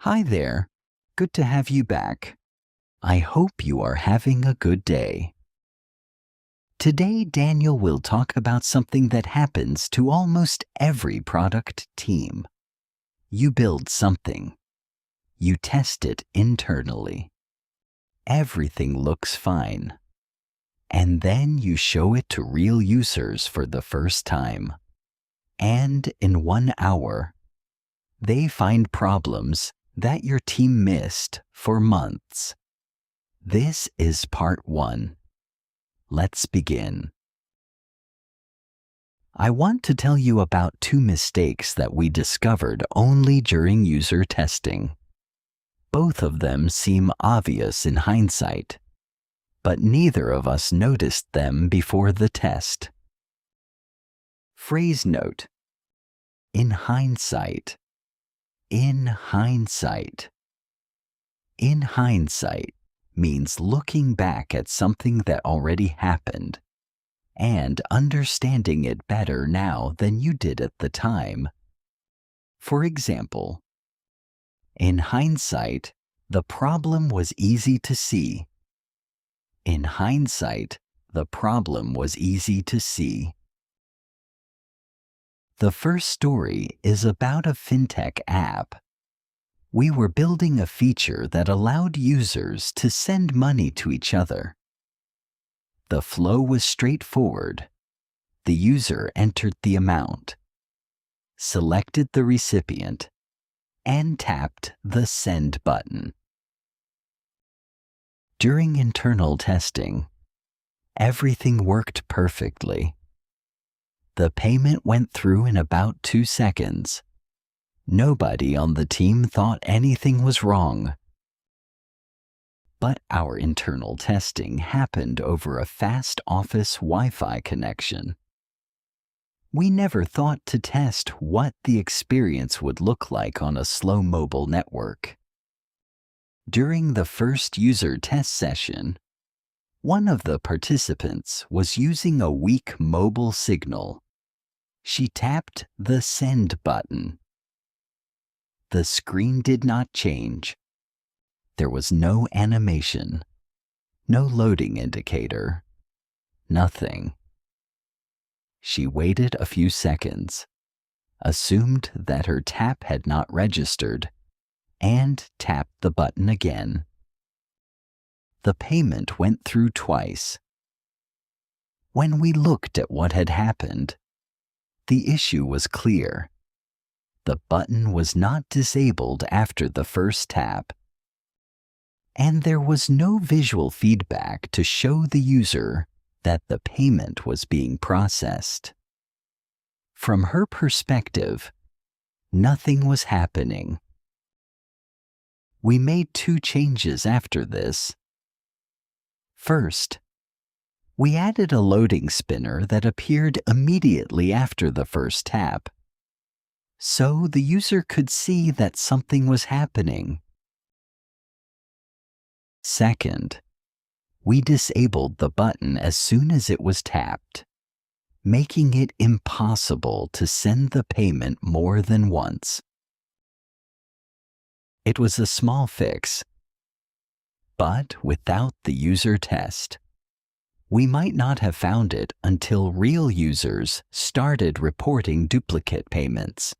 Hi there. Good to have you back. I hope you are having a good day. Today, Daniel will talk about something that happens to almost every product team. You build something. You test it internally. Everything looks fine. And then you show it to real users for the first time. And in 1 hour, they find problems that your team missed for months. This is part 1. Let's begin. I want to tell you about 2 mistakes that we discovered only during user testing. Both of them seem obvious in hindsight, but neither of us noticed them before the test. Phrase note: in hindsight. In hindsight. In hindsight means looking back at something that already happened and understanding it better now than you did at the time. For example, in hindsight, the problem was easy to see. In hindsight, the problem was easy to see. The first story is about a fintech app. We were building a feature that allowed users to send money to each other. The flow was straightforward. The user entered the amount, selected the recipient, and tapped the Send button. During internal testing, everything worked perfectly. The payment went through in about 2 seconds. Nobody on the team thought anything was wrong. But our internal testing happened over a fast office Wi-Fi connection. We never thought to test what the experience would look like on a slow mobile network. During the first user test session, one of the participants was using a weak mobile signal. She tapped the Send button. The screen did not change. There was no animation, no loading indicator, nothing. She waited a few seconds, assumed that her tap had not registered, and tapped the button again. The payment went through twice. When we looked at what had happened, the issue was clear. The button was not disabled after the first tap, and there was no visual feedback to show the user that the payment was being processed. From her perspective, nothing was happening. We made 2 changes after this. First, we added a loading spinner that appeared immediately after the first tap, so the user could see that something was happening. Second, we disabled the button as soon as it was tapped, making it impossible to send the payment more than once. It was a small fix, but without the user test, we might not have found it until real users started reporting duplicate payments.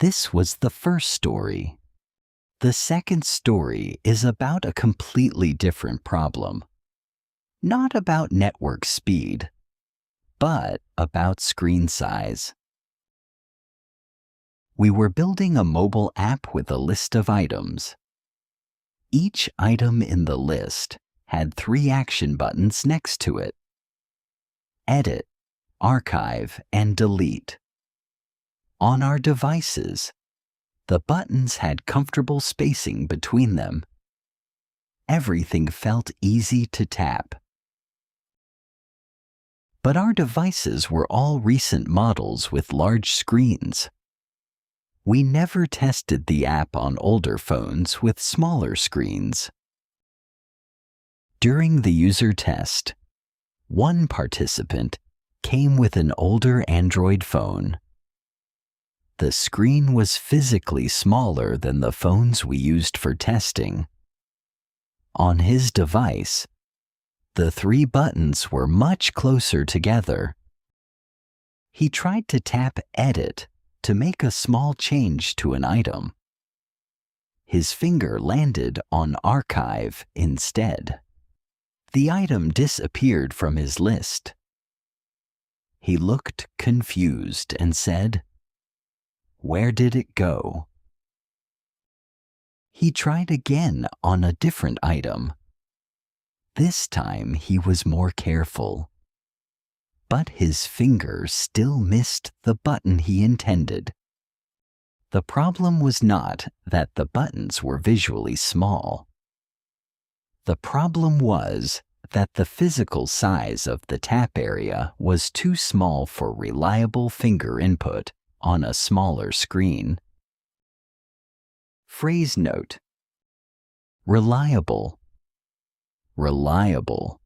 This was the first story. The second story is about a completely different problem. Not about network speed, but about screen size. We were building a mobile app with a list of items. Each item in the list had 3 action buttons next to it: Edit, Archive, and Delete. On our devices, the buttons had comfortable spacing between them. Everything felt easy to tap. But our devices were all recent models with large screens. We never tested the app on older phones with smaller screens. During the user test, one participant came with an older Android phone. The screen was physically smaller than the phones we used for testing. On his device, the 3 buttons were much closer together. He tried to tap Edit to make a small change to an item. His finger landed on Archive instead. The item disappeared from his list. He looked confused and said, "Where did it go?" He tried again on a different item. This time he was more careful. But his finger still missed the button he intended. The problem was not that the buttons were visually small. The problem was that the physical size of the tap area was too small for reliable finger input on a smaller screen. Phrase note: reliable. Reliable.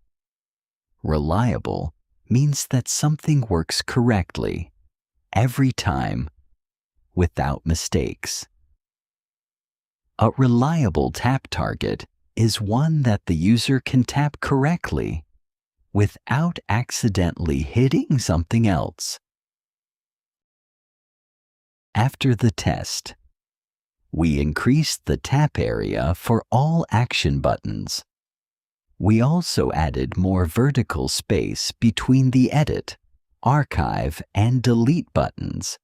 Reliable means that something works correctly, every time, without mistakes. A reliable tap target is one that the user can tap correctly without accidentally hitting something else. After the test, we increased the tap area for all action buttons. We also added more vertical space between the Edit, Archive, and Delete buttons.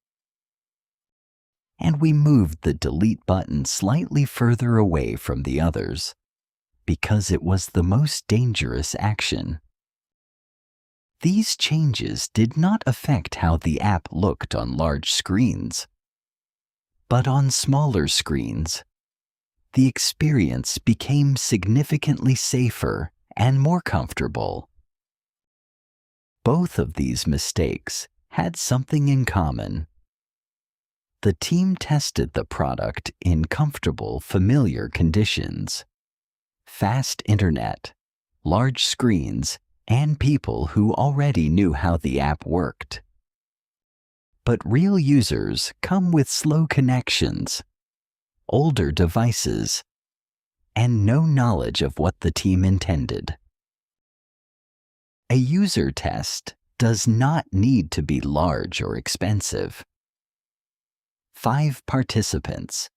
And we moved the Delete button slightly further away from the others, because it was the most dangerous action. These changes did not affect how the app looked on large screens. But on smaller screens, the experience became significantly safer and more comfortable. Both of these mistakes had something in common. The team tested the product in comfortable, familiar conditions: fast internet, large screens, and people who already knew how the app worked. But real users come with slow connections, older devices, and no knowledge of what the team intended. A user test does not need to be large or expensive. 5 participants,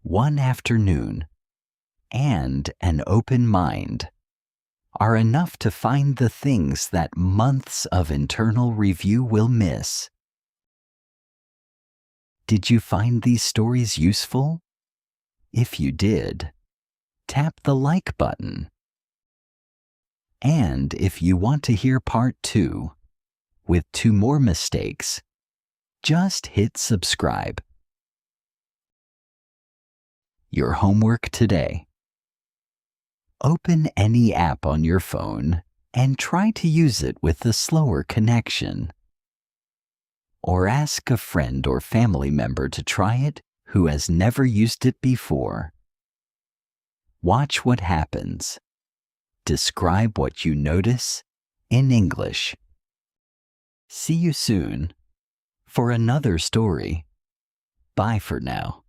1 afternoon, and an open mind are enough to find the things that months of internal review will miss. Did you find these stories useful? If you did, tap the like button. And if you want to hear part 2, with 2 more mistakes, just hit subscribe. Your homework today: open any app on your phone and try to use it with a slower connection. Or ask a friend or family member to try it who has never used it before. Watch what happens. Describe what you notice in English. See you soon for another story. Bye for now.